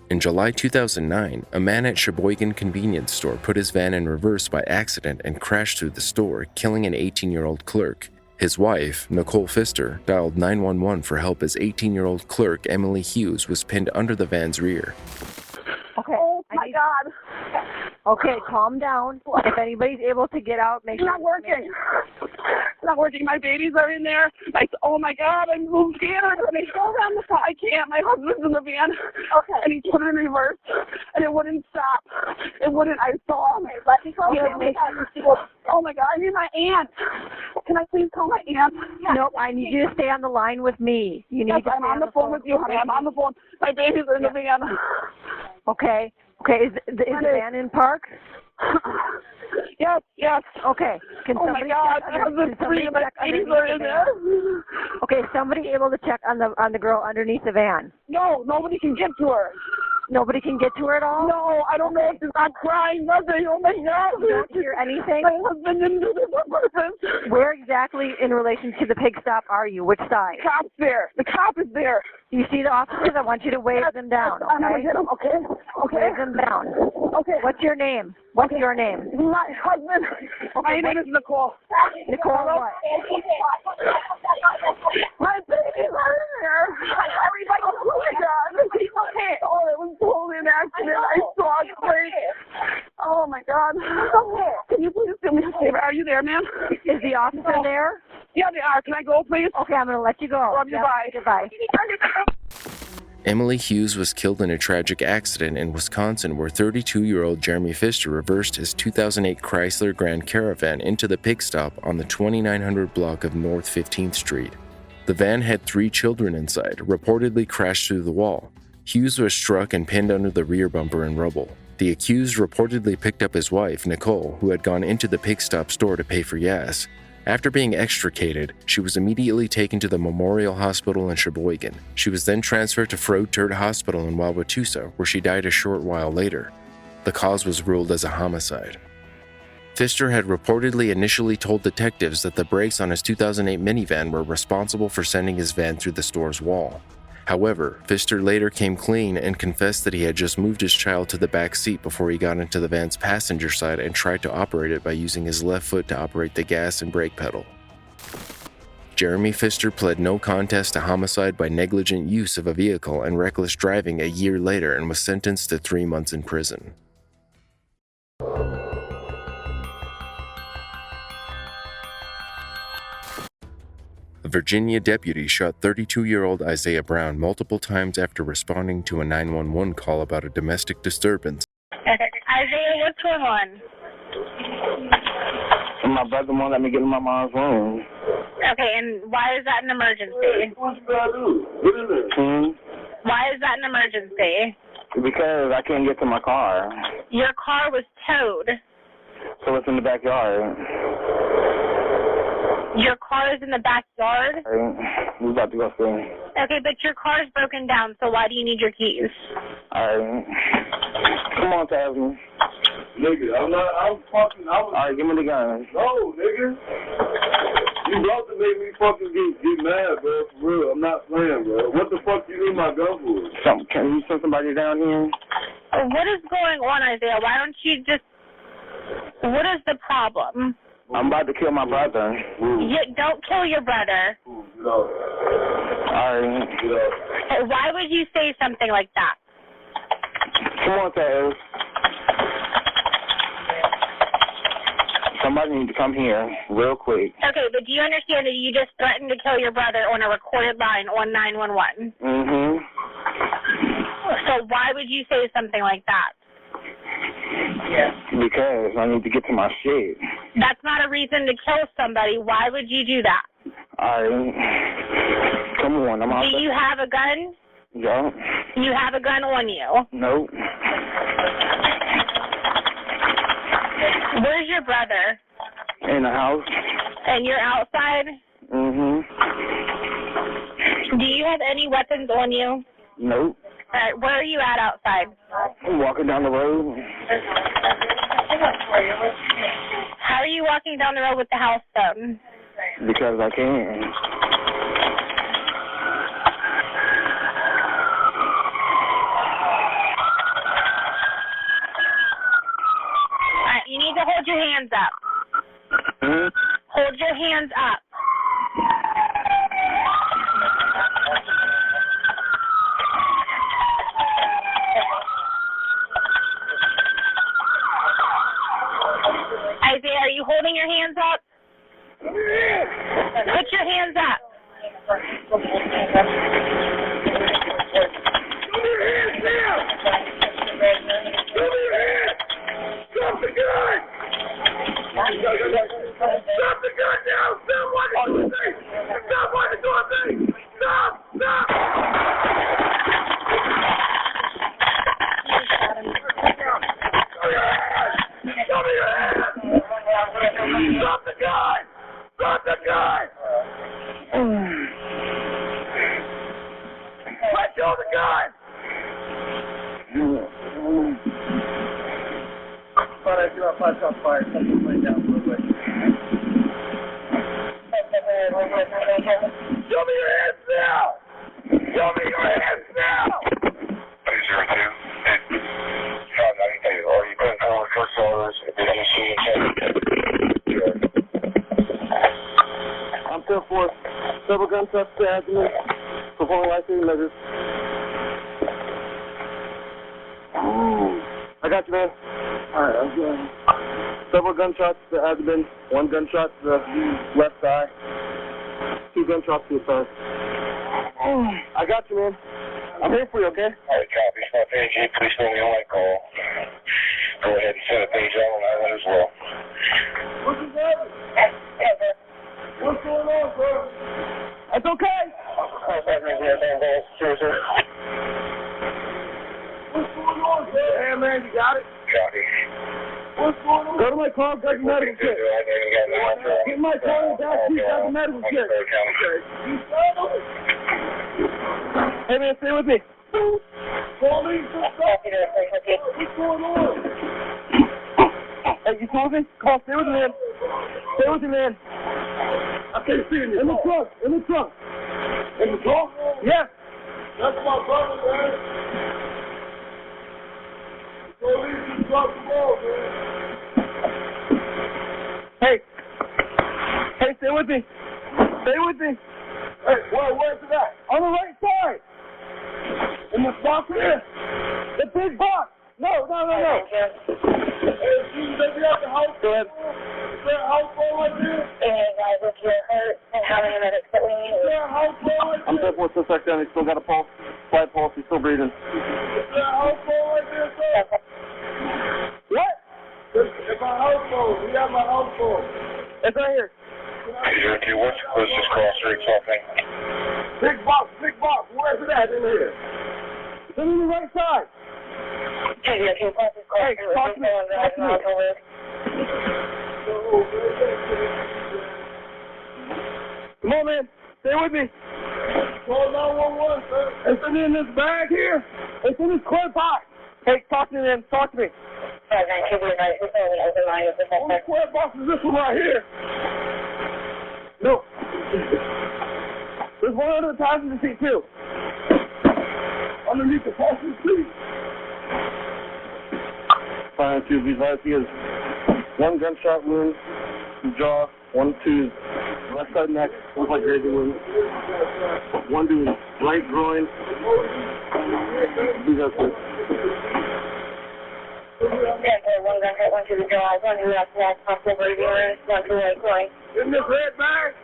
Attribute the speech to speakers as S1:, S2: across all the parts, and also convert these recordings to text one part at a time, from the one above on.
S1: In July 2009, a man at Sheboygan convenience store put his van in reverse by accident and crashed through the store, killing an 18-year-old clerk. His wife, Nicole Pfister, dialed 911 for help as 18-year-old clerk Emily Hughes was pinned under the van's rear.
S2: Okay.
S3: Oh my God.
S2: Okay, calm down. If anybody's able to get out, make
S3: It's
S2: sure.
S3: not working. It's not working. My babies are in there. Oh my God, I'm so scared. And I go around the car. I can't. My husband's in the van. Okay. And he put it in reverse, and it wouldn't stop. It wouldn't. I saw him. Let me go. Oh my God, I need my aunt. Can I please call my aunt?
S2: Yes. Nope, I need you to stay on the line with me. You need to
S3: I'm on the phone with you, honey. I'm on the phone. My babies are in the van.
S2: Okay. Okay, is the van in park?
S3: Yes, yes.
S2: Okay. Can
S3: Oh my
S2: somebody
S3: God,
S2: check
S3: my husband's free and my babies are in there.
S2: Okay, somebody able to check on the girl underneath the van?
S3: No, nobody can get to her.
S2: Nobody can get to her at all?
S3: No, I don't know if she's not crying, nothing. Oh my God.
S2: You don't hear anything?
S3: My husband didn't do this on purpose.
S2: Where exactly in relation to the pig stop are you? Which side?
S3: The cop's there. The cop is there.
S2: You see the officers? I want you to wave them down, okay?
S3: I'm going to get them, okay? Okay.
S2: Wave them down.
S3: Okay.
S2: What's your name? What's your name?
S3: My husband. My name is Nicole.
S2: Nicole what?
S3: My babies are in there. Everybody, oh my God. Okay. Oh, it was totally an accident. I saw it break. Oh my God. Can you please do me a favor? Are you there, ma'am?
S2: Is the officer there?
S3: Yeah, they are. Can I go, please?
S2: Okay, I'm going to let you go.
S3: Love you. Bye.
S2: Goodbye.
S1: Emily Hughes was killed in a tragic accident in Wisconsin where 32-year-old Jeremy Pfister reversed his 2008 Chrysler Grand Caravan into the pig stop on the 2900 block of North 15th Street. The van had 3 children inside, reportedly crashed through the wall. Hughes was struck and pinned under the rear bumper in rubble. The accused reportedly picked up his wife, Nicole, who had gone into the pig stop store to pay for gas. After being extricated, she was immediately taken to the Memorial Hospital in Sheboygan. She was then transferred to Frode Turt Hospital in Wauwatosa, where she died a short while later. The cause was ruled as a homicide. Pfister had reportedly initially told detectives that the brakes on his 2008 minivan were responsible for sending his van through the store's wall. However, Pfister later came clean and confessed that he had just moved his child to the back seat before he got into the van's passenger side and tried to operate it by using his left foot to operate the gas and brake pedal. Jeremy Pfister pled no contest to homicide by negligent use of a vehicle and reckless driving a year later and was sentenced to 3 months in prison. A Virginia deputy shot 32-year-old Isaiah Brown multiple times after responding to a 911 call about a domestic disturbance.
S4: Isaiah, what's going on?
S5: My brother won't let me get in my mom's room.
S4: Okay, and why is that an emergency?
S5: What you gotta do? Get in there.
S4: Why is that an emergency?
S5: Because I can't get to my car.
S4: Your car was towed.
S5: So it's in the backyard.
S4: Your car is in the backyard?
S5: Alright, we about to go see.
S4: Okay, but your car is broken down, so why do you need your keys?
S5: Alright. Come on, Tasman.
S6: Nigga,
S5: Alright, give me the gun.
S6: No, nigga. You about to make me fucking get mad, bro, for real. I'm not playing, bro. What the fuck you need my gun for?
S5: Can you send somebody down here?
S4: What is going on, Isaiah? Why don't you just... What is the problem?
S5: I'm about to kill my brother.
S4: Don't kill your brother.
S6: Get out.
S5: Alright.
S6: Get out.
S4: Why would you say something like that?
S5: Come on, Taz. Somebody needs to come here real quick.
S4: Okay, but do you understand that you just threatened to kill your brother on a recorded line on 911?
S5: Mm-hmm.
S4: So why would you say something like that?
S5: Because I need to get to my shit.
S4: That's not a reason to kill somebody. Why would you do that?
S5: Alright. Come on, I'm out.
S4: Do you have a gun?
S5: Yeah.
S4: You have a gun on you?
S5: Nope.
S4: Where's your brother?
S5: In the house.
S4: And you're outside?
S5: Mm-hmm.
S4: Do you have any weapons on you?
S5: Nope.
S4: All right, where are you at outside?
S5: I'm walking down the road.
S4: How are you walking down the road with the house phone?
S5: Because I can.
S4: hands up. Hold your hands up. Isaiah, are you holding your hands up? Put your hands up.
S6: Put your hands down! Give me your hands! Stop the gun! Stop the gun now! Stop what you're doing! Stop what you're doing! Stop! Stop! Show me your hands! Stop the gun! Stop the gun! Let go of the gun! Thought I threw out 5 shots fired. Something went down real quick. Show me your hands now! Show me your hands now!
S7: 202. Are you putting forward first orders?
S5: I'm 10-4. Several gunshots to abdomen. Performing life-saving measures. I got you, man. Alright, I'm good. Several gunshots to the abdomen. 1 gunshot to the left thigh. 2 gunshots to the side. I got you, man. I'm here for you, okay?
S7: Alright, copy. Small PG, please know me on my call. Go ahead and send a page out on that one as well.
S6: What's the matter? What's going on, sir?
S5: That's okay.
S6: What's going on, sir? Hey, man, you got it?
S7: Copy.
S6: What's going on?
S5: Go to my car, grab your medical kit. Get in my car in the back seat, grab the medical kit. Hey, man, stay with me.
S6: Call me. What's going on?
S5: Hey, you told me? Call, stay with me, man. Stay with me, man.
S6: I can't see you.
S5: In the trunk, in the trunk.
S6: In the trunk?
S5: Yes.
S6: That's my brother, man. Police just dropped the ball, man.
S5: Hey. Hey, stay with me. Stay with me.
S6: Hey, where's it at?
S5: On the right side. In the box here. The big box. No.
S6: Hey, excuse me, they at the house.
S5: Go ahead.
S6: Is there a house phone right there?
S4: Guys, if you're hurt and how many medics that we need?
S6: Is there a house phone right
S5: I'm
S6: there?
S5: 10-4 suspect down. He's still got a pulse. Slight pulse. He's still breathing.
S6: Is there a house phone right there, sir?
S5: What?
S6: It's my house phone. We have my house phone.
S5: It's right here.
S7: 202, what's the closest cross street something?
S6: Big box. Where's it at in here?
S5: It's on the right side. Hey, talk to me. Come on, man. Stay with me.
S6: Call 911, sir.
S5: It's in this bag here. It's in this court box. Hey, talk to me, man. Talk to me.
S6: Only square box is this one right here.
S5: No. There's one under the passenger seat, too.
S6: Underneath the passenger seat.
S5: Fire to be advised, he has 1 gunshot wound to jaw, 1 to left side neck, looks like grazing wound. 1 to his right groin. Do that, please.
S4: 1 gunshot, 1 to the jaw, 1 to the left neck, possible breathing wounds, 1 to the right groin.
S6: In this red bag?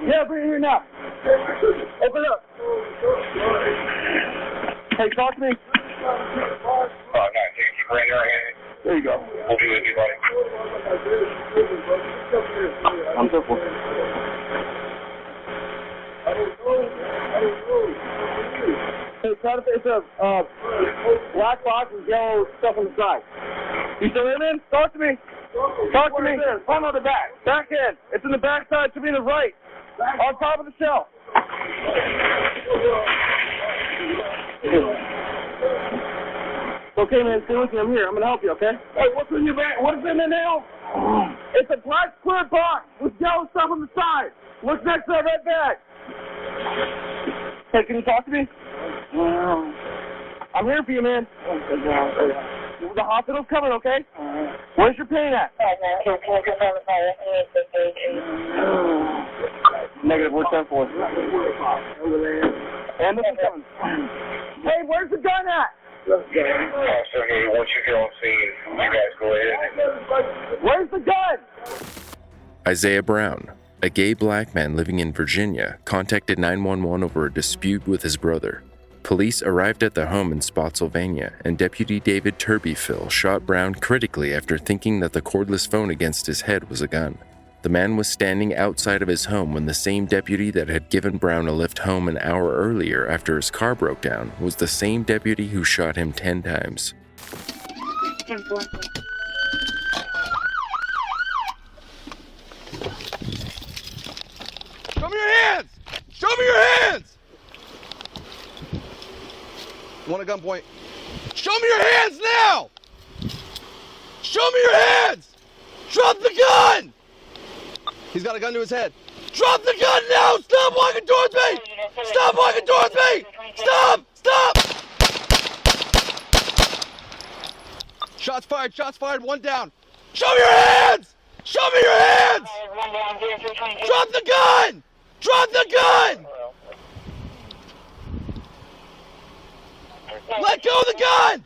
S5: Yeah, bring it here now. Open up. Hey, talk to me.
S7: 19, keep right there.
S5: There you go.
S7: We'll be with you, buddy.
S5: I'm careful. Hey, try to face a black box with yellow stuff on the side. You still in, man? Talk to me. Talk to me. Front or the back? Back end. It's in the back side. To be the right. On top of the shelf. Okay, man. Stay with me. I'm here. I'm going to help you, okay?
S6: Hey, what's in your bag? What is in there now?
S5: It's a black square box with yellow stuff on the side. Look next to that red bag. Hey, can you talk to me? I'm here for you, man. The hospital's coming, okay? Where's your pain at? Negative, we're 10-4. And this is coming. Hey, where's the gun at?
S7: Okay, once you get on scene, you guys go ahead.
S5: Where's the gun?
S1: Isaiah Brown, a gay black man living in Virginia, contacted 911 over a dispute with his brother. Police arrived at the home in Spotsylvania, and Deputy David Turbyfill shot Brown critically after thinking that the cordless phone against his head was a gun. The man was standing outside of his home when the same deputy that had given Brown a lift home an hour earlier after his car broke down was the same deputy who shot him 10 times.
S5: Show me your hands! Show me your hands! Want a gunpoint? Show me your hands now! Show me your hands! Drop the gun! He's got a gun to his head. Drop the gun now! Stop walking towards me! Stop walking towards me! Stop! Stop! Shots fired, one down. Show me your hands! Show me your hands! Drop the gun! Drop the gun! Let go of the gun!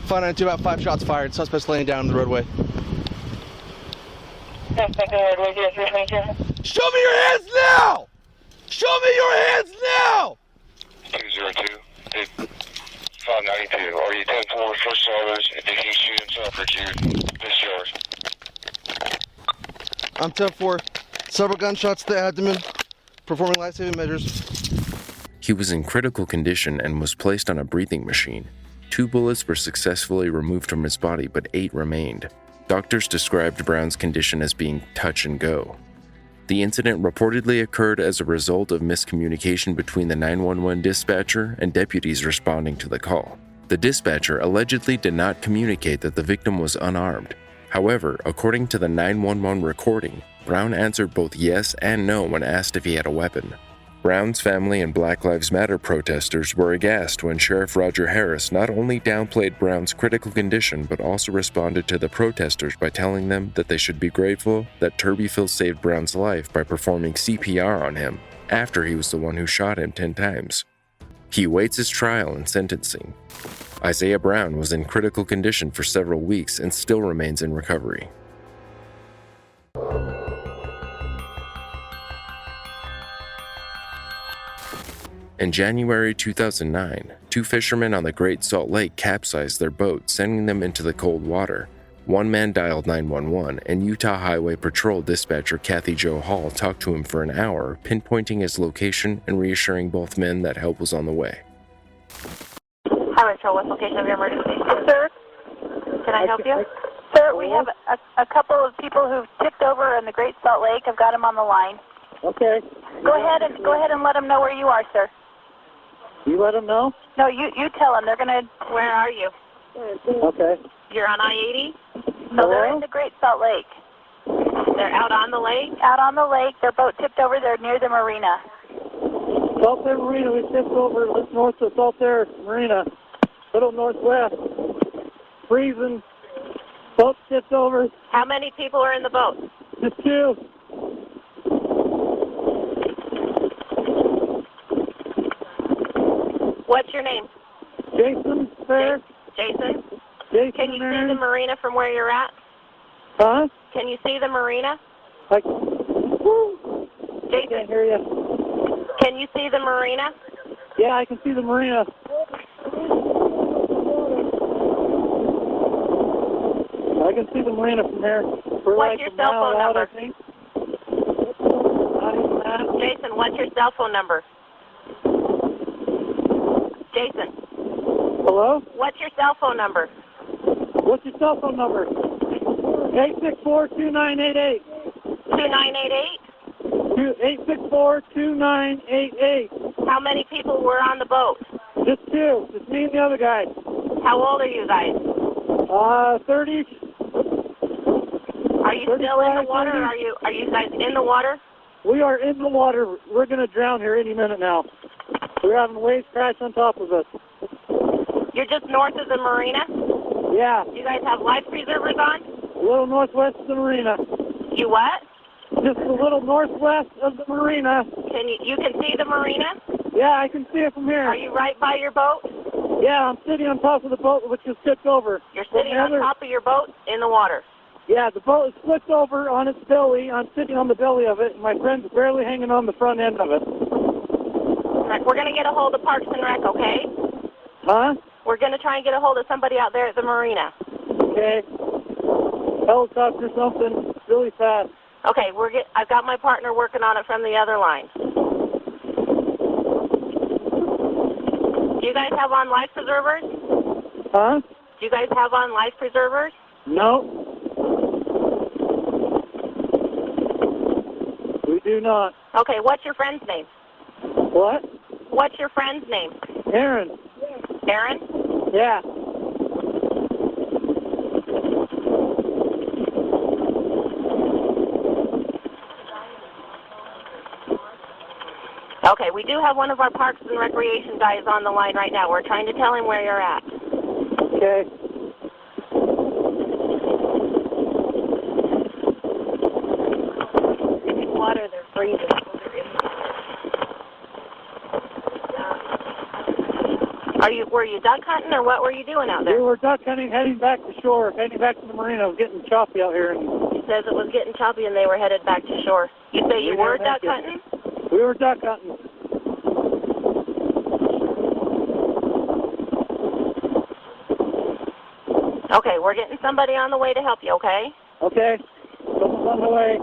S5: 592, about 5 shots fired. Suspect's laying down on the roadway. Show me your hands now! Show me your hands now!
S7: 202, 592. Are you 10-4 first service? Did he shoot himself or did you discharge?
S5: I'm 10-4. Several gunshots to the abdomen. Performing life-saving measures.
S1: He was in critical condition and was placed on a breathing machine. 2 bullets were successfully removed from his body, but 8 remained. Doctors described Brown's condition as being touch and go. The incident reportedly occurred as a result of miscommunication between the 911 dispatcher and deputies responding to the call. The dispatcher allegedly did not communicate that the victim was unarmed. However, according to the 911 recording, Brown answered both yes and no when asked if he had a weapon. Brown's family and Black Lives Matter protesters were aghast when Sheriff Roger Harris not only downplayed Brown's critical condition but also responded to the protesters by telling them that they should be grateful that Turbyfill saved Brown's life by performing CPR on him after he was the one who shot him 10 times. He awaits his trial and sentencing. Isaiah Brown was in critical condition for several weeks and still remains in recovery. In January 2009, 2 fishermen on the Great Salt Lake capsized their boat, sending them into the cold water. One man dialed 911, and Utah Highway Patrol dispatcher Kathy Jo Hall talked to him for an hour, pinpointing his location and reassuring both men that help was on the way.
S4: Highway Patrol, what's the location of your emergency?
S2: Sir?
S4: Can I help you?
S2: Sir, we have a couple of people who've tipped over in the Great Salt Lake. I've got them on the line.
S5: Okay.
S2: Go ahead and let them know where you are, sir.
S5: You let them know?
S2: No, you tell them. They're gonna.
S4: Where are you?
S5: Okay.
S4: You're on I-80?
S2: So they're in the Great Salt Lake.
S4: They're out on the lake?
S2: Out on the lake. Their boat tipped over. They're near the marina.
S5: Saltaire Marina, we tipped over north of Saltaire Marina, little northwest. Freezing. Boat tipped over.
S4: How many people are in the boat?
S5: Just 2.
S4: What's your name?
S5: Jason, sir.
S4: Jason?
S5: Jason,
S4: Can you see the marina from where you're at?
S5: Huh?
S4: Can you see the marina?
S5: Jason. Can't hear you.
S4: Can you see the marina?
S5: Yeah, I can see the marina. I can see the marina from here.
S4: What's your cell phone number? Jason, what's your cell phone number? Jason.
S5: Hello?
S4: What's your cell phone number?
S5: What's your cell phone number? 864-2988.
S4: 2988?
S5: 864-2988.
S4: How many people were on the boat?
S5: Just 2. Just me and the other guy.
S4: How old are you guys?
S5: 30.
S4: Are you still in the water? Or are you guys in the water?
S5: We are in the water. We're going to drown here any minute now. We're having waves crash on top of us.
S2: You're just north of the marina?
S5: Yeah,
S2: Do you guys have life preservers on?
S5: a little northwest of the marina.
S2: You what?
S5: Just a little northwest of the marina.
S2: You can see the marina?
S5: Yeah, I can see it from here.
S2: Are you right by your boat?
S5: Yeah, I'm sitting on top of the boat, which is tipped over.
S2: You're sitting on top of your boat in the water.
S5: Yeah, the boat is flipped over on its belly. I'm sitting on the belly of it, and my friend's barely hanging on the front end of it.
S2: Right, we're going to get a hold of Parks and Rec, okay?
S5: Huh?
S2: We're going to try and get a hold of somebody out there at the marina.
S5: Okay. Helicopter something really fast.
S2: Okay, I've got my partner working on it from the other line. Do you guys have on life preservers?
S5: Huh?
S2: Do you guys have on life preservers?
S5: No. We do not.
S2: Okay, what's your friend's name?
S5: What?
S2: What's your friend's name?
S5: Aaron.
S2: Aaron?
S5: Yeah.
S2: Okay, we do have one of our Parks and Recreation guys on the line right now. We're trying to tell him where you're at.
S5: Okay.
S2: Water, they're freezing. Were you duck hunting, or what were you doing out there?
S5: We were duck hunting, heading back to shore, heading back to the marina. It was getting choppy out here.
S2: He says it was getting choppy and they were headed back to shore. You say you were duck hunting?
S5: We were duck hunting.
S2: Okay, we're getting somebody on the way to help you, okay?
S5: Okay. Someone's on the way.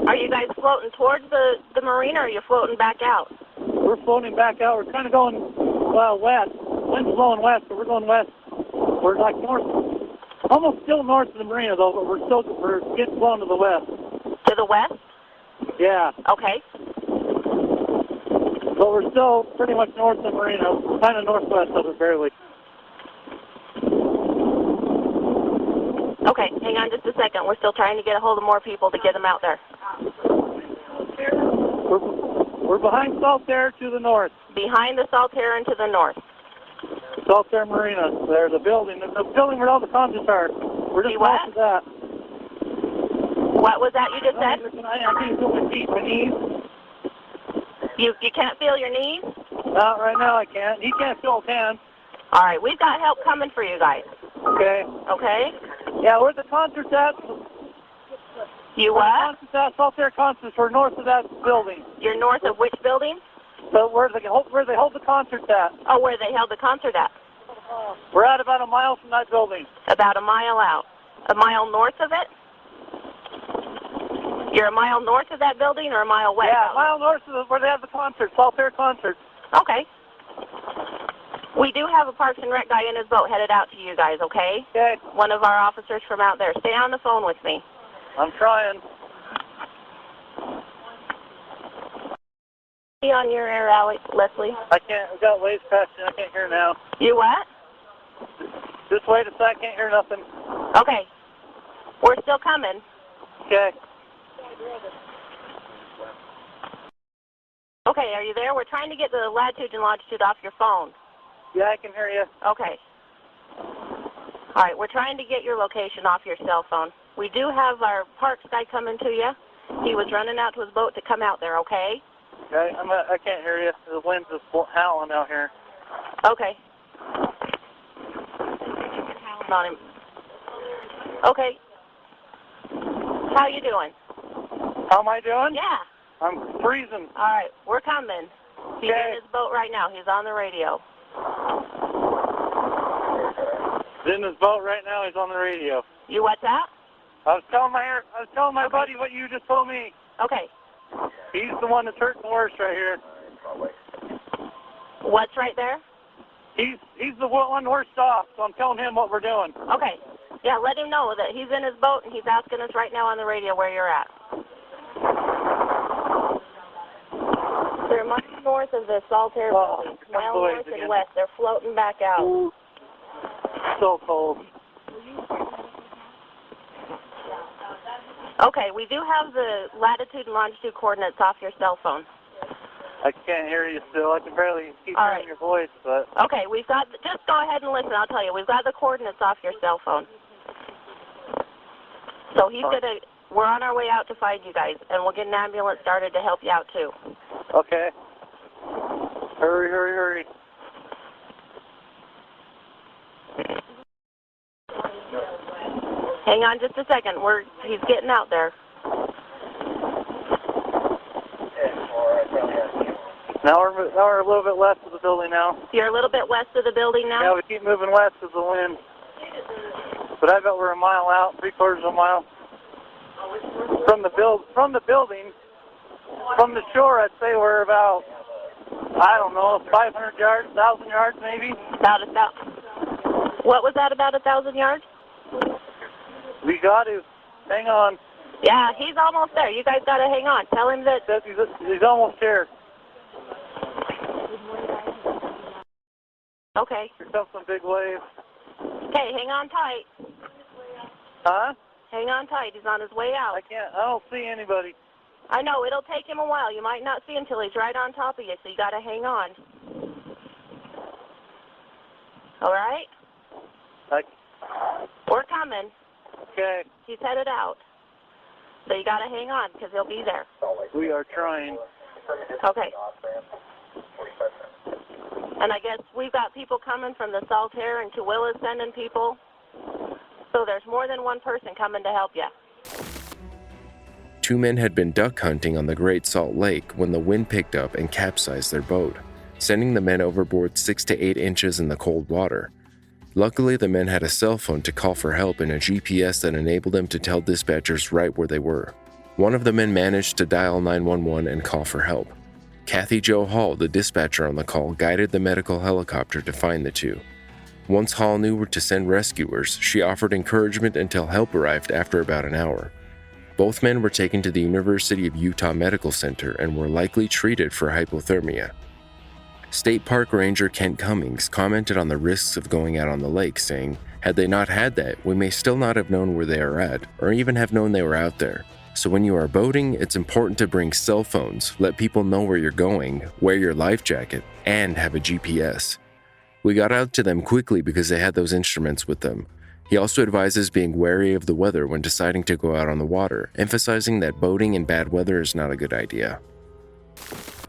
S2: Are you guys floating towards the marina, or are you floating back out?
S5: We're floating back out. We're kind of going, west. Wind's blowing west, but we're going west. We're like north, almost still north of the marina, though, but we're getting blown to the west.
S2: To the west?
S5: Yeah.
S2: Okay.
S5: But we're still pretty much north of the marina, kind of northwest of it, barely.
S2: Okay, hang on just a second. We're still trying to get a hold of more people to get them out there.
S5: We're behind Saltaire to the north.
S2: Behind the Saltaire and to the north.
S5: Saltaire Marina. There's the building where all the concerts are. We're just north of that.
S2: What was that you just said?
S5: I can't feel my feet, my knees.
S2: You can't feel your knees?
S5: Not right now, I can't. He can't feel his hands.
S2: All right, we've got help coming for you guys.
S5: Okay.
S2: Okay?
S5: Yeah, where's the concerts at?
S2: You what?
S5: Concerts at Saltaire Concerts. We're north of that building.
S2: You're north of which building?
S5: So where they hold the concerts at.
S2: Oh, where they held the concert at?
S5: We're at about a mile from that building.
S2: About a mile out. A mile north of it? You're a mile north of that building or a mile west?
S5: Yeah, a mile north of where they have the concerts, Saltaire Concerts.
S2: Okay. We do have a Parks and Rec guy in his boat headed out to you guys, okay?
S5: Okay.
S2: One of our officers from out there. Stay on the phone with me.
S5: I'm trying.
S2: Be on your air, Leslie.
S5: I can't. We've got waves crashing. I can't hear now.
S2: You what?
S5: Just wait a sec. I can't hear nothing.
S2: Okay. We're still coming.
S5: Okay.
S2: Okay, are you there? We're trying to get the latitude and longitude off your phone.
S5: Yeah, I can hear you.
S2: Okay. All right, we're trying to get your location off your cell phone. We do have our parks guy coming to you. He was running out to his boat to come out there, okay?
S5: Okay, I can't hear you. The wind's just howling out here.
S2: Okay. On him. Okay. How you doing?
S5: How am I doing?
S2: Yeah.
S5: I'm freezing.
S2: All right, we're coming. He's in his boat right now. He's on the radio.
S5: He's in his boat right now. He's on the radio.
S2: You what's that?
S5: I was telling my buddy what you just told me.
S2: Okay.
S5: He's the one that's hurting the worst right here.
S2: What's right there?
S5: He's the one worst off, so I'm telling him what we're doing.
S2: Okay. Yeah, let him know that he's in his boat and he's asking us right now on the radio where you're at. They're much north of the Saltaire building. Mile north and west. They're floating back out.
S5: Ooh. So cold.
S2: Okay, we do have the latitude and longitude coordinates off your cell phone.
S5: I can't hear you still. I can barely keep
S2: All
S5: hearing
S2: right.
S5: your voice, but...
S2: Okay, we've got, just go ahead and listen, I'll tell you. We've got the coordinates off your cell phone. So we're on our way out to find you guys, and we'll get an ambulance started to help you out too.
S5: Okay. Hurry, hurry, hurry.
S2: Hang on just a second. He's getting out there.
S5: Now we're a little bit west of the building now.
S2: You're a little bit west of the building now?
S5: Yeah, we keep moving west of the wind. But I bet we're a mile out, 3/4 of a mile. From the building, from the shore, I'd say we're about, I don't know, 500 yards, 1,000 yards maybe.
S2: What was that, about 1,000 yards?
S5: We got to. Hang on.
S2: Yeah, he's almost there. You guys got to hang on. Tell him that...
S5: He's almost there.
S2: Okay.
S5: Here comes some big waves.
S2: Okay, hang on tight.
S5: Huh?
S2: Hang on tight. He's on his way out.
S5: I don't see anybody.
S2: I know. It'll take him a while. You might not see him till he's right on top of you, so you got to hang on. All right? We're coming.
S5: Okay.
S2: He's headed out. So you got to hang on, because he'll be there.
S5: We are trying.
S2: Okay. And I guess we've got people coming from the Saltaire and Tooele sending people. So there's more than one person coming to help you.
S1: 2 men had been duck hunting on the Great Salt Lake when the wind picked up and capsized their boat, sending the men overboard 6 to 8 inches in the cold water. Luckily, the men had a cell phone to call for help and a GPS that enabled them to tell dispatchers right where they were. One of the men managed to dial 911 and call for help. Kathy Jo Hall, the dispatcher on the call, guided the medical helicopter to find the 2. Once Hall knew where to send rescuers, she offered encouragement until help arrived after about an hour. Both men were taken to the University of Utah Medical Center and were likely treated for hypothermia. State Park Ranger Kent Cummings commented on the risks of going out on the lake, saying, "Had they not had that, we may still not have known where they are at, or even have known they were out there. So when you are boating, it's important to bring cell phones, let people know where you're going, wear your life jacket, and have a GPS." We got out to them quickly because they had those instruments with them. He also advises being wary of the weather when deciding to go out on the water, emphasizing that boating in bad weather is not a good idea.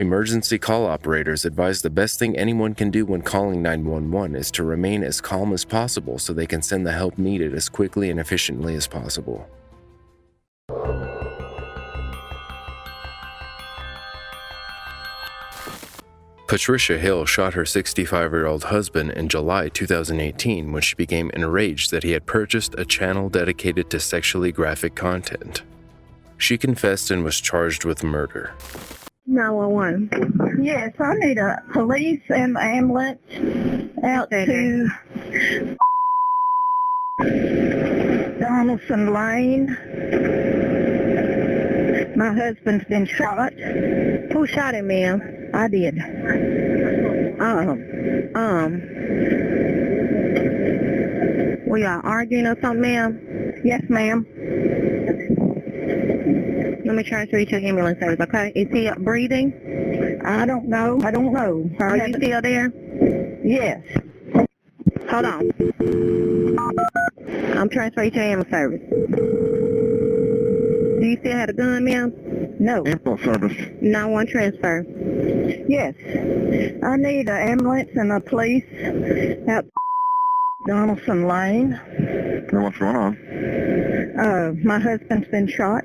S1: Emergency call operators advise the best thing anyone can do when calling 911 is to remain as calm as possible so they can send the help needed as quickly and efficiently as possible. Patricia Hill shot her 65-year-old husband in July 2018 when she became enraged that he had purchased a channel dedicated to sexually graphic content. She confessed and was charged with murder.
S8: 911. Yes, I need a police and ambulance out to Donaldson Lane. My husband's been shot. Who shot him, ma'am? I did. We are arguing or something, ma'am? Yes, ma'am. Let me transfer you to the ambulance service, okay? Is he breathing? I don't know. Are you still there? Yes. Hold on. I'm transferring you to the ambulance service. Do you still have a gun, ma'am? No.
S6: Ambulance service.
S8: 911 transfer. Yes. I need an ambulance and a police at Donaldson Lane.
S6: What's going on?
S8: My husband's been shot.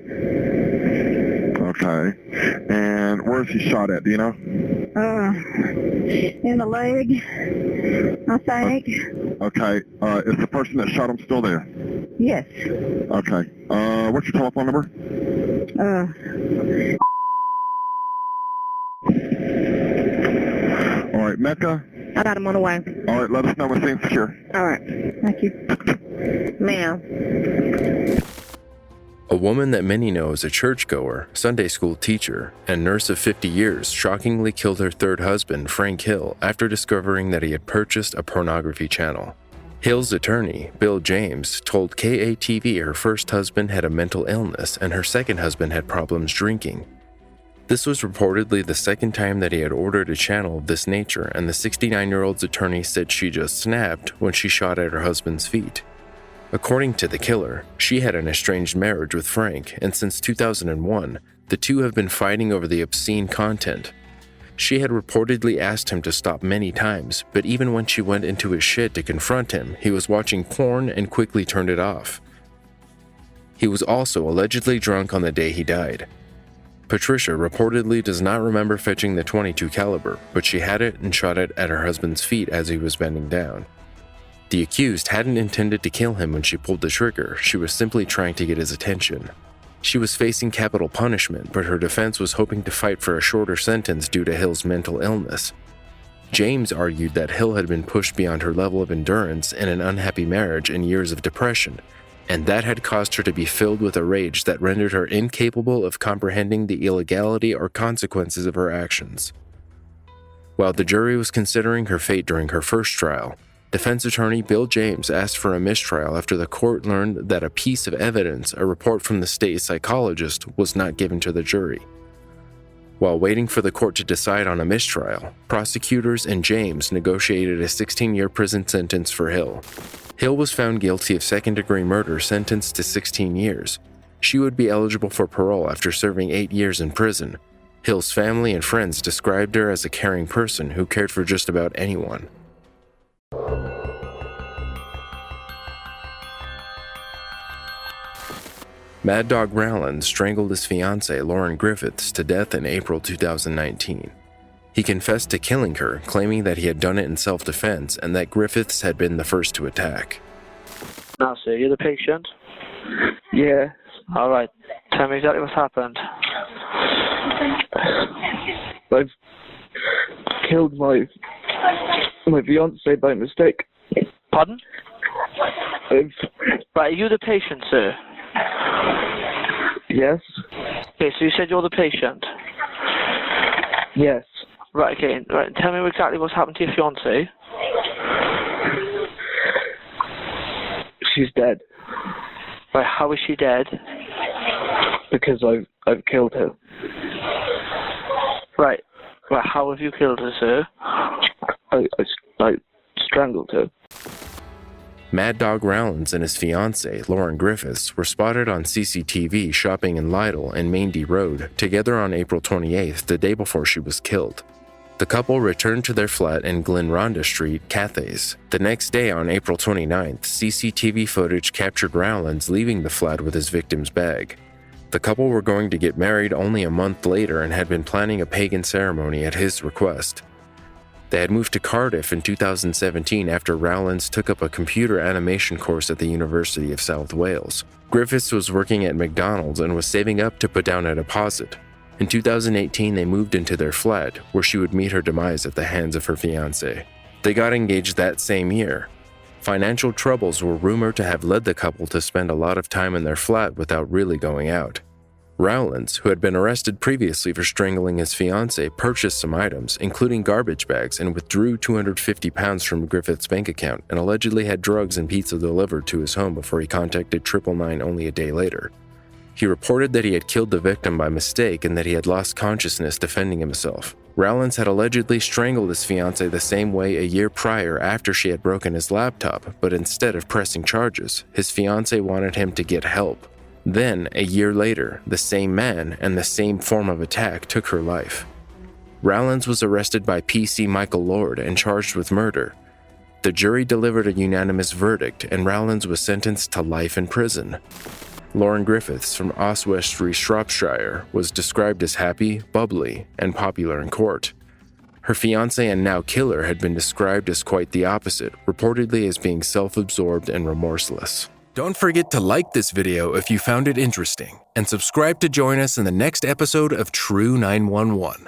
S6: Okay. And where is he shot at, do you know?
S8: In the leg, I think.
S6: Okay. Is the person that shot him still there?
S8: Yes.
S6: Okay. What's your telephone number? All right, Mecca.
S8: I got him on the way.
S6: All right, let us know when things secure.
S8: All right. Thank you. Ma'am.
S1: A woman that many know as a churchgoer, Sunday school teacher, and nurse of 50 years shockingly killed her third husband, Frank Hill, after discovering that he had purchased a pornography channel. Hill's attorney, Bill James, told KATV her first husband had a mental illness and her second husband had problems drinking. This was reportedly the second time that he had ordered a channel of this nature, and the 69-year-old's attorney said she just snapped when she shot at her husband's feet. According to the killer, she had an estranged marriage with Frank, and since 2001, the two have been fighting over the obscene content. She had reportedly asked him to stop many times, but even when she went into his shed to confront him, he was watching porn and quickly turned it off. He was also allegedly drunk on the day he died. Patricia reportedly does not remember fetching the .22 caliber, but she had it and shot it at her husband's feet as he was bending down. The accused hadn't intended to kill him when she pulled the trigger, she was simply trying to get his attention. She was facing capital punishment, but her defense was hoping to fight for a shorter sentence due to Hill's mental illness. James argued that Hill had been pushed beyond her level of endurance in an unhappy marriage and years of depression, and that had caused her to be filled with a rage that rendered her incapable of comprehending the illegality or consequences of her actions. While the jury was considering her fate during her first trial, defense attorney Bill James asked for a mistrial after the court learned that a piece of evidence, a report from the state psychologist, was not given to the jury. While waiting for the court to decide on a mistrial, prosecutors and James negotiated a 16-year prison sentence for Hill. Hill was found guilty of second-degree murder, sentenced to 16 years. She would be eligible for parole after serving 8 years in prison. Hill's family and friends described her as a caring person who cared for just about anyone. Mad Dog Rowland strangled his fiancée Lauren Griffiths to death in April 2019. He confessed to killing her, claiming that he had done it in self-defense and that Griffiths had been the first to attack.
S9: Now, sir, you're the patient?
S5: Yeah.
S9: All right. Tell me exactly what's happened.
S5: I've killed my fiancée by mistake.
S9: Pardon? Right, are you the patient, sir?
S5: Yes.
S9: Okay, so you said you're the patient?
S5: Yes.
S9: Right, okay. Right, tell me exactly what's happened to your fiancée.
S5: She's dead.
S9: Right, how is she dead?
S5: Because I've killed her.
S9: Right. Right, how have you killed her, sir?
S5: I strangled her.
S1: Mad Dog Rowlands and his fiancée, Lauren Griffiths, were spotted on CCTV shopping in Lytle and Maindee Road together on April 28th, the day before she was killed. The couple returned to their flat in Glen Rhonda Street, Cathays. The next day, on April 29th, CCTV footage captured Rowlands leaving the flat with his victim's bag. The couple were going to get married only a month later and had been planning a pagan ceremony at his request. They had moved to Cardiff in 2017 after Rowlands took up a computer animation course at the University of South Wales. Griffiths was working at McDonald's and was saving up to put down a deposit. In 2018, they moved into their flat, where she would meet her demise at the hands of her fiancé. They got engaged that same year. Financial troubles were rumored to have led the couple to spend a lot of time in their flat without really going out. Rowlands, who had been arrested previously for strangling his fiancée, purchased some items, including garbage bags, and withdrew £250 from Griffith's bank account and allegedly had drugs and pizza delivered to his home before he contacted 999 only a day later. He reported that he had killed the victim by mistake and that he had lost consciousness defending himself. Rowlands had allegedly strangled his fiancée the same way a year prior after she had broken his laptop, but instead of pressing charges, his fiancée wanted him to get help. Then, a year later, the same man and the same form of attack took her life. Rowlands was arrested by PC Michael Lord and charged with murder. The jury delivered a unanimous verdict and Rowlands was sentenced to life in prison. Lauren Griffiths from Oswestry, Shropshire, was described as happy, bubbly, and popular in court. Her fiancé and now killer had been described as quite the opposite, reportedly as being self-absorbed and remorseless. Don't forget to like this video if you found it interesting, and subscribe to join us in the next episode of True 911.